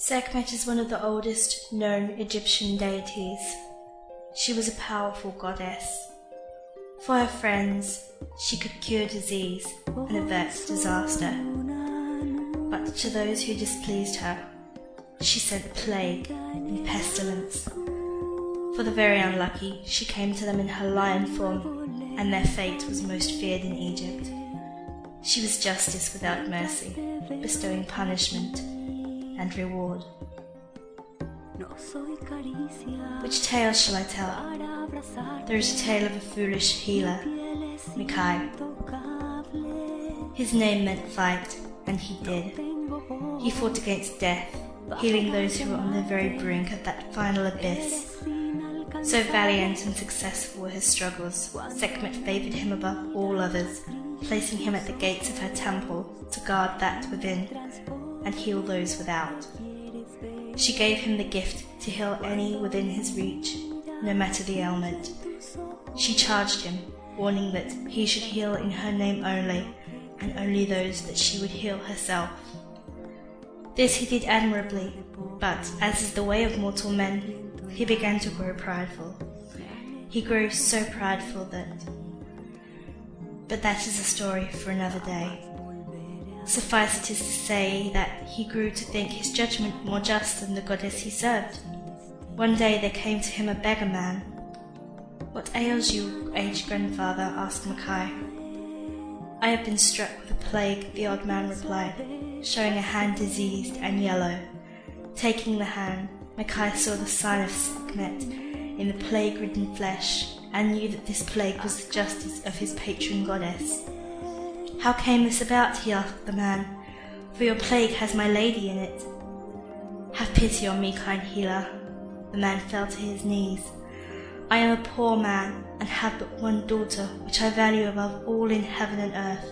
Sekhmet is one of the oldest known Egyptian deities. She was a powerful goddess. For her friends, she could cure disease and avert disaster. But to those who displeased her, she sent plague and pestilence. For the very unlucky, she came to them in her lion form, and their fate was most feared in Egypt. She was justice without mercy, bestowing punishment and reward. Which tale shall I tell? There is a tale of a foolish healer, Mkai. His name meant fight, and he did. He fought against death, healing those who were on the very brink of that final abyss. So valiant and successful were his struggles, Sekhmet favoured him above all others, placing him at the gates of her temple to guard that within and heal those without. She gave him the gift to heal any within his reach, no matter the ailment. She charged him, warning that he should heal in her name only, and only those that she would heal herself. This he did admirably, but, as is the way of mortal men, he began to grow prideful. He grew so prideful that... But that is a story for another day. Suffice it is to say that he grew to think his judgment more just than the goddess he served. One day there came to him a beggar man. "What ails you, aged grandfather?" asked Mkai. "I have been struck with a plague," the old man replied, showing a hand diseased and yellow. Taking the hand, Mkai saw the sign of Sekhmet in the plague-ridden flesh, and knew that this plague was the justice of his patron goddess. "How came this about?" he asked the man, "for your plague has my lady in it." "Have pity on me, kind healer." The man fell to his knees. "I am a poor man, and have but one daughter, which I value above all in heaven and earth.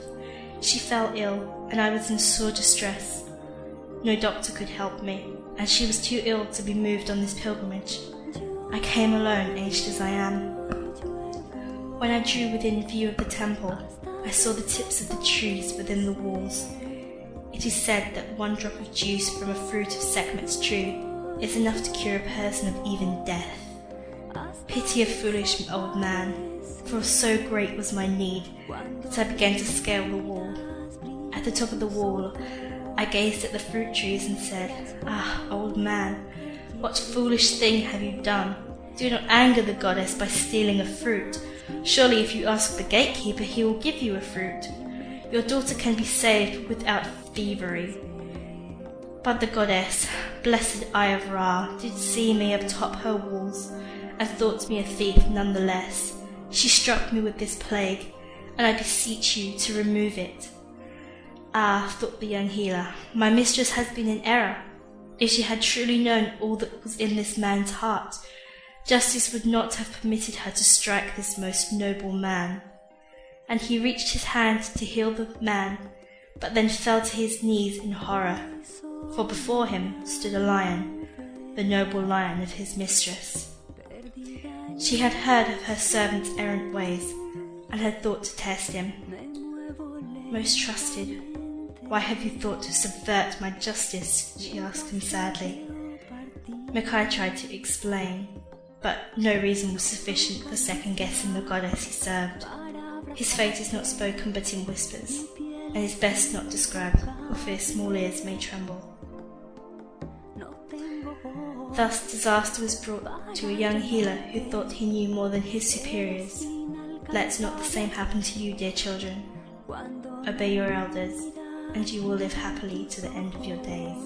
She fell ill, and I was in sore distress. No doctor could help me, and she was too ill to be moved on this pilgrimage. I came alone, aged as I am. When I drew within view of the temple, I saw the tips of the trees within the walls. It is said that one drop of juice from a fruit of Sekhmet's tree is enough to cure a person of even death. Pity a foolish old man, for so great was my need that I began to scale the wall. At the top of the wall, I gazed at the fruit trees and said, 'Ah, old man, what foolish thing have you done? Do not anger the goddess by stealing a fruit. Surely if you ask the gatekeeper, he will give you a fruit. Your daughter can be saved without thievery.' But the goddess, blessed eye of Ra, did see me atop her walls, and thought me a thief none the less. She struck me with this plague, and I beseech you to remove it." "Ah," thought the young healer, "my mistress has been in error. If she had truly known all that was in this man's heart, justice would not have permitted her to strike this most noble man." And he reached his hand to heal the man, but then fell to his knees in horror, for before him stood a lion, the noble lion of his mistress. She had heard of her servant's errant ways, and had thought to test him. "Most trusted, why have you thought to subvert my justice?" she asked him sadly. Mkai tried to explain, but no reason was sufficient for second-guessing the goddess he served. His fate is not spoken but in whispers, and is best not described, for fear small ears may tremble. Thus disaster was brought to a young healer who thought he knew more than his superiors. Let not the same happen to you, dear children. Obey your elders, and you will live happily to the end of your days.